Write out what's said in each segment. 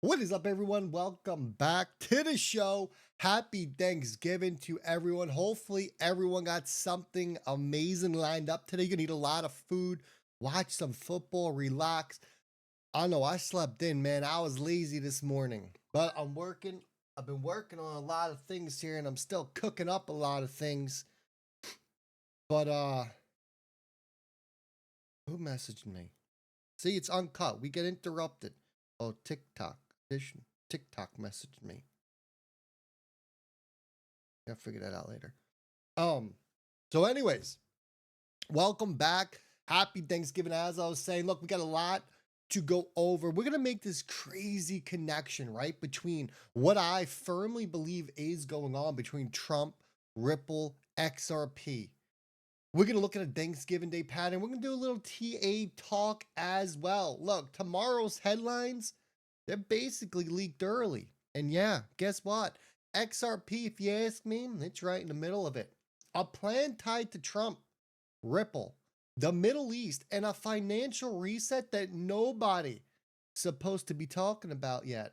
What is up, everyone? Welcome back to the show. Happy Thanksgiving to everyone. Hopefully, everyone got something amazing lined up today. You're gonna eat a lot of food, watch some football, relax. I know I slept in, man. I was lazy this morning, but I'm working. I've been working on a lot of things here, and I'm still cooking up a lot of things. But who messaged me? See, it's uncut. We get interrupted. Oh, TikTok. TikTok messaged me. I'll figure that out later. So anyways, welcome back. Happy Thanksgiving. As I was saying, look, we got a lot to go over. We're going to make this crazy connection, right? Between what I firmly believe is going on between Trump, Ripple, XRP. We're going to look at a Thanksgiving Day pattern. We're going to do a little TA talk as well. Look, tomorrow's headlines, they're basically leaked early. And yeah, guess what? XRP, if you ask me, it's right in the middle of it. A plan tied to Trump, Ripple, the Middle East, and a financial reset that nobody's supposed to be talking about yet.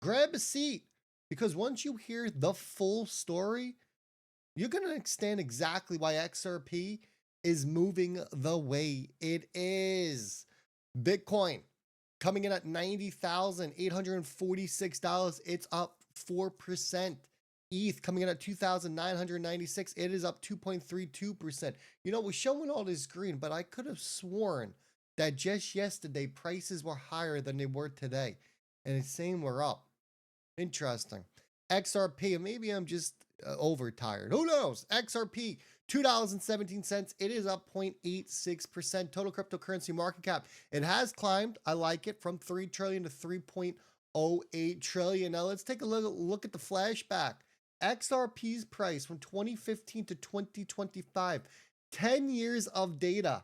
Grab a seat, because once you hear the full story, you're going to understand exactly why XRP is moving the way it is. Bitcoin coming in at $90,846. It's up 4%. ETH coming in at 2,996. It is up 2.32%. You know, we're showing all this green, but I could have sworn that just yesterday prices were higher than they were today. And it's saying we're up. Interesting. XRP, maybe I'm just overtired. Who knows? XRP, $2.17. It is up 0.86%. Total cryptocurrency market cap. It has climbed. I like it, from 3 trillion to 3.08 trillion. Now let's take a look at the flashback. XRP's price from 2015 to 2025. 10 years of data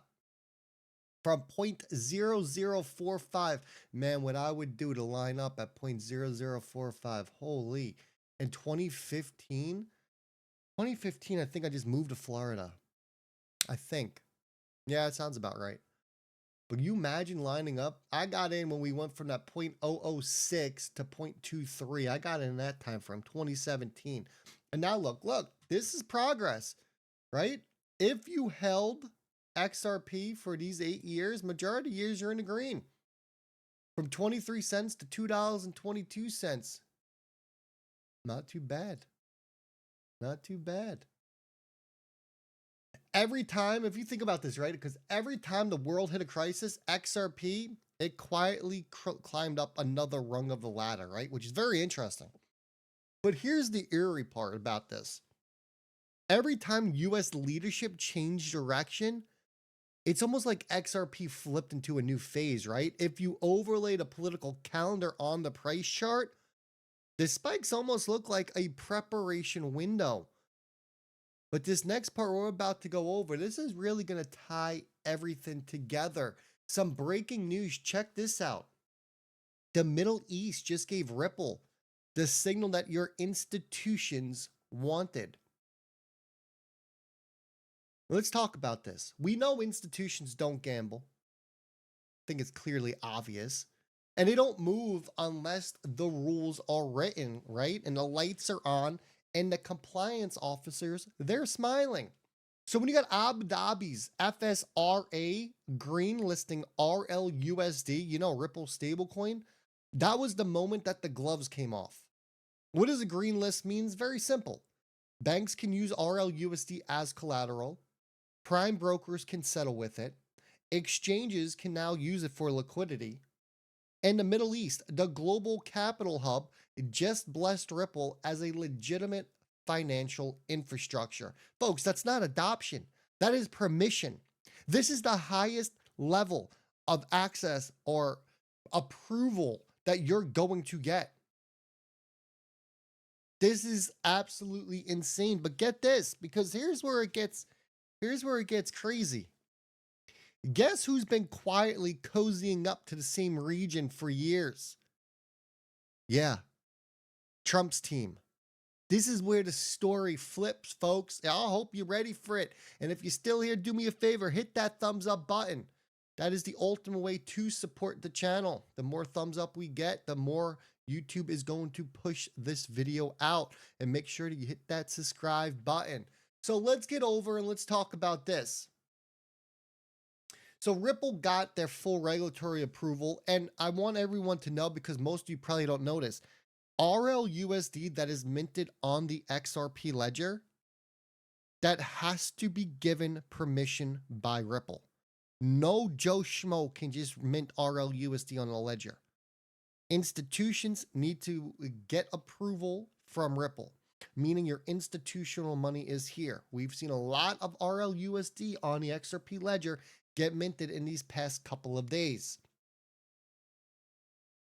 from 0.0045. Man, what I would do to line up at 0.0045. Holy. In 2015, I think I just moved to Florida. I think. Yeah, it sounds about right. But you imagine lining up? I got in when we went from that 0.006 to 0.23. I got in that time frame, 2017. And now look, this is progress, right? If you held XRP for these 8 years, majority of years you're in the green. From 23 cents to $2.22. Not too bad. Not too bad. Every time, if you think about this, right? Because every time the world hit a crisis, XRP, it quietly climbed up another rung of the ladder, right? Which is very interesting. But here's the eerie part about this. Every time US leadership changed direction, it's almost like XRP flipped into a new phase, right? If you overlay the political calendar on the price chart, the spikes almost look like a preparation window. But this next part we're about to go over, this is really going to tie everything together. Some breaking news. Check this out. The Middle East just gave Ripple the signal that your institutions wanted. Let's talk about this. We know institutions don't gamble. I think it's clearly obvious. And they don't move unless the rules are written, right? And the lights are on, and the compliance officers, they're smiling. So when you got Abu Dhabi's FSRA green listing RLUSD, you know, Ripple stablecoin, that was the moment that the gloves came off. What does a green list mean? Very simple. Banks can use RLUSD as collateral. Prime brokers can settle with it. Exchanges can now use it for liquidity. And the Middle East, the global capital hub, just blessed Ripple as a legitimate financial infrastructure. Folks, that's not adoption. That is permission. This is the highest level of access or approval that you're going to get. This is absolutely insane. But get this, because here's where it gets crazy. Guess who's been quietly cozying up to the same region for years? Yeah, Trump's team. This is where the story flips, folks. I hope you're ready for it. And if you're still here, do me a favor, hit that thumbs up button. That is the ultimate way to support the channel. The more thumbs up we get, the more YouTube is going to push this video out. And make sure to hit that subscribe button. So let's get over and let's talk about this. So Ripple got their full regulatory approval, and I want everyone to know, because most of you probably don't notice, RLUSD that is minted on the XRP ledger, that has to be given permission by Ripple. No Joe Schmo can just mint RLUSD on a ledger. Institutions need to get approval from Ripple, meaning your institutional money is here. We've seen a lot of RLUSD on the XRP ledger get minted in these past couple of days.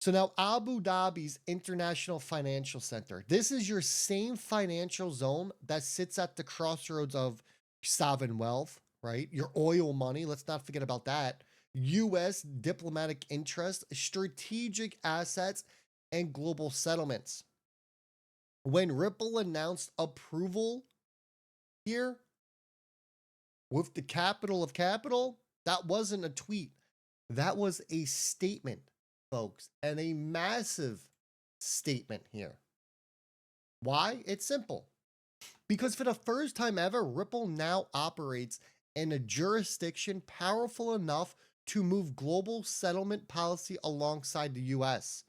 So now Abu Dhabi's International Financial Center. This is your same financial zone that sits at the crossroads of sovereign wealth, right? Your oil money, let's not forget about that. US diplomatic interests, strategic assets, and global settlements. When Ripple announced approval here with the capital of capital, that wasn't a tweet. That was a statement, folks, and a massive statement here. Why? It's simple. Because for the first time ever, Ripple now operates in a jurisdiction powerful enough to move global settlement policy alongside the US.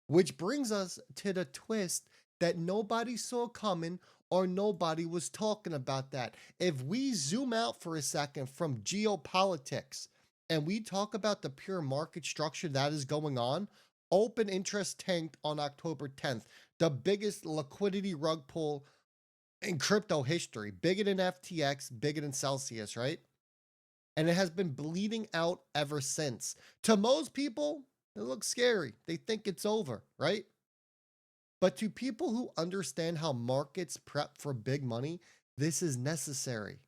Which brings us to the twist that nobody saw coming, or nobody was talking about that. If we zoom out for a second from geopolitics and we talk about the pure market structure that is going on, open interest tanked on October 10th, the biggest liquidity rug pull in crypto history, bigger than FTX, bigger than Celsius, right? And it has been bleeding out ever since. To most people, it looks scary. They think it's over, right? But to people who understand how markets prep for big money, this is necessary.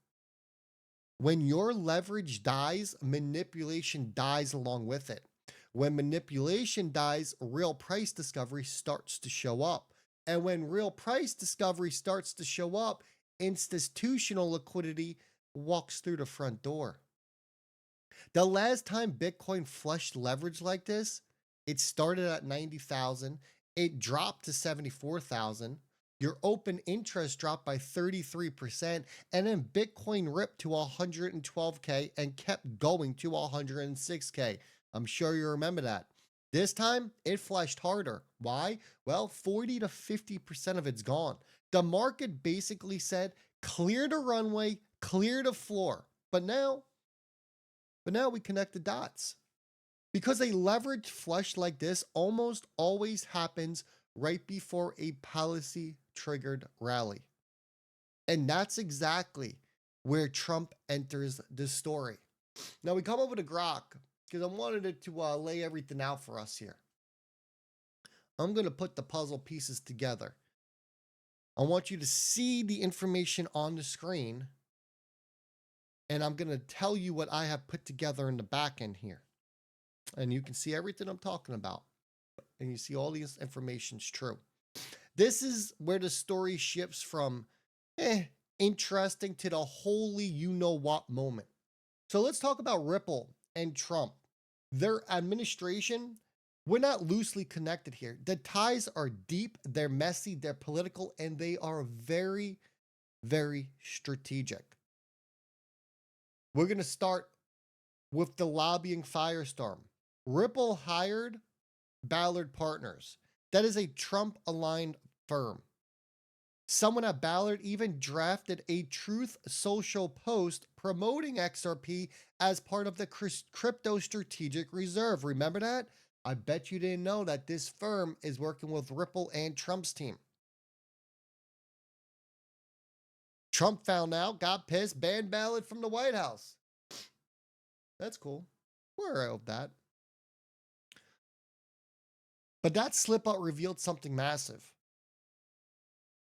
When your leverage dies, manipulation dies along with it. When manipulation dies, real price discovery starts to show up. And when real price discovery starts to show up, institutional liquidity walks through the front door. The last time Bitcoin flushed leverage like this, it started at 90,000. It dropped to 74,000. Your open interest dropped by 33%, and then Bitcoin ripped to 112K and kept going to 106K. I'm sure you remember that. This time, it flashed harder. Why? Well, 40 to 50% of it's gone. The market basically said, clear the runway, clear the floor. But now we connect the dots. Because a leverage flush like this almost always happens right before a policy-triggered rally. And that's exactly where Trump enters the story. Now we come over to Grok because I wanted it to lay everything out for us here. I'm going to put the puzzle pieces together. I want you to see the information on the screen, and I'm going to tell you what I have put together in the back end here. And you can see everything I'm talking about. And you see all this information's true. This is where the story shifts from interesting to the holy you-know-what moment. So let's talk about Ripple and Trump. Their administration, we're not loosely connected here. The ties are deep, they're messy, they're political, and they are very, very strategic. We're going to start with the lobbying firestorm. Ripple hired Ballard Partners. That is a Trump-aligned firm. Someone at Ballard even drafted a Truth Social post promoting XRP as part of the Crypto Strategic Reserve. Remember that? I bet you didn't know that this firm is working with Ripple and Trump's team. Trump found out, got pissed, banned Ballard from the White House. That's cool. We're aware of that. But that slip up revealed something massive.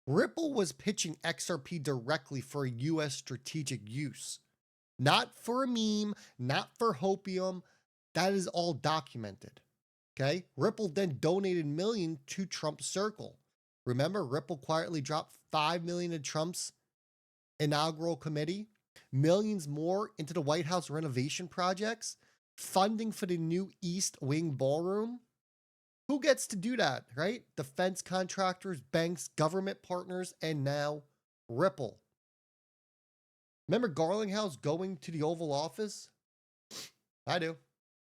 Ripple was pitching XRP directly for US strategic use. Not for a meme, not for hopium. That is all documented. Okay? Ripple then donated millions to Trump's circle. Remember, Ripple quietly dropped $5 million in Trump's inaugural committee. millions more into the White House renovation projects, funding for the new East Wing ballroom. Who gets to do that, right? Defense contractors, banks, government partners, and now Ripple. Remember Garlinghouse going to the Oval Office? I do.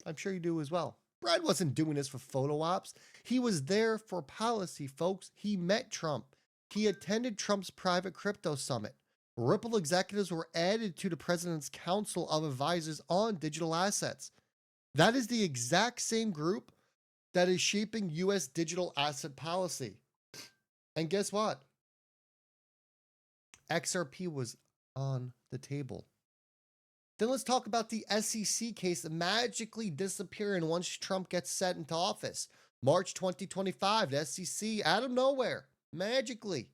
I'm sure you do as well. Brad wasn't doing this for photo ops. He was there for policy, folks. He met Trump. He attended Trump's private crypto summit. Ripple executives were added to the president's council of advisors on digital assets. That is the exact same group that is shaping U.S. digital asset policy. And guess what? XRP was on the table. Then let's talk about the SEC case magically disappearing once Trump gets set into office. March 2025, the SEC, out of nowhere, magically,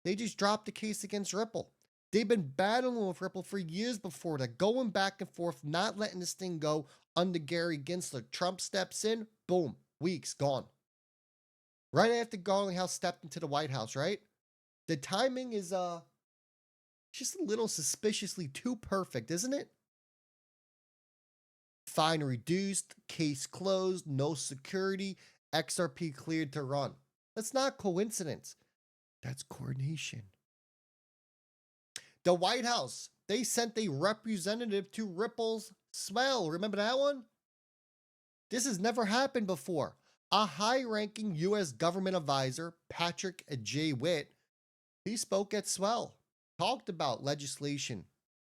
they just dropped the case against Ripple. They've been battling with Ripple for years before that, going back and forth, not letting this thing go under Gary Gensler. Trump steps in, boom, weeks gone. Right after Garlinghouse stepped into the White House, right? The timing is just a little suspiciously too perfect, isn't it? Fine reduced, case closed, no security, XRP cleared to run. That's not coincidence. That's coordination. The White House, they sent a representative to Ripple's swell. Remember that one? This has never happened before. A high-ranking U.S. government advisor, Patrick J. Witt, he spoke at Swell, talked about legislation,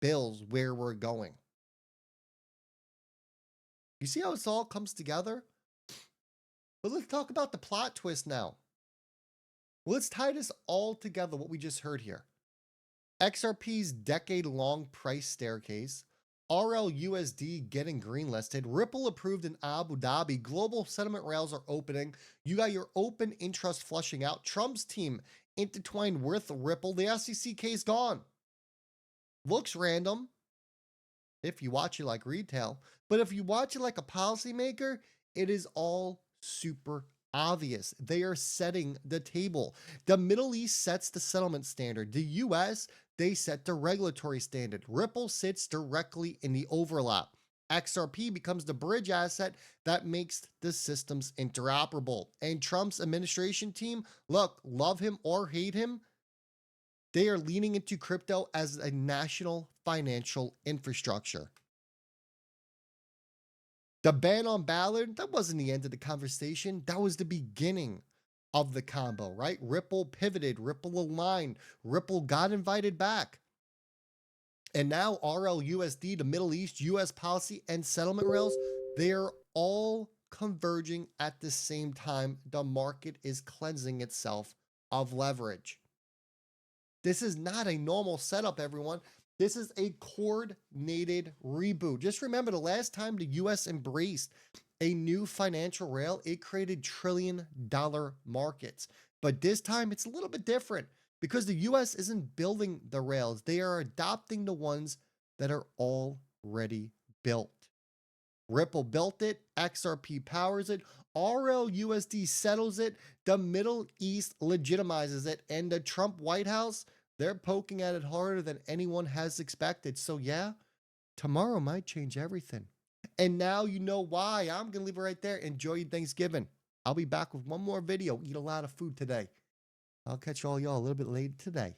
bills, where we're going. You see how this all comes together? But let's talk about the plot twist now. Let's tie this all together, what we just heard here. XRP's decade-long price staircase, RLUSD getting greenlisted, Ripple approved in Abu Dhabi, global settlement rails are opening, you got your open interest flushing out, Trump's team intertwined with Ripple, the SEC case gone. Looks random if you watch it like retail, but if you watch it like a policymaker, it is all super obvious. They are setting the table. The Middle East sets the settlement standard. The US, they set the regulatory standard. Ripple sits directly in the overlap. XRP becomes the bridge asset that makes the systems interoperable. And Trump's administration team, look, love him or hate him, they are leaning into crypto as a national financial infrastructure. The ban on Ballard, that wasn't the end of the conversation. That was the beginning of the combo, right? Ripple pivoted, Ripple aligned, Ripple got invited back. And now RLUSD, the Middle East, US policy, and settlement rails, they're all converging at the same time. The market is cleansing itself of leverage. This is not a normal setup, everyone. This is a coordinated reboot. Just remember, the last time the US embraced a new financial rail, it created trillion-dollar markets. But this time, it's a little bit different because the US isn't building the rails. They are adopting the ones that are already built. Ripple built it, XRP powers it, RLUSD settles it, the Middle East legitimizes it, and the Trump White House, they're poking at it harder than anyone has expected. So yeah, tomorrow might change everything. And now you know why. I'm going to leave it right there. Enjoy your Thanksgiving. I'll be back with one more video. Eat a lot of food today. I'll catch all y'all a little bit later today.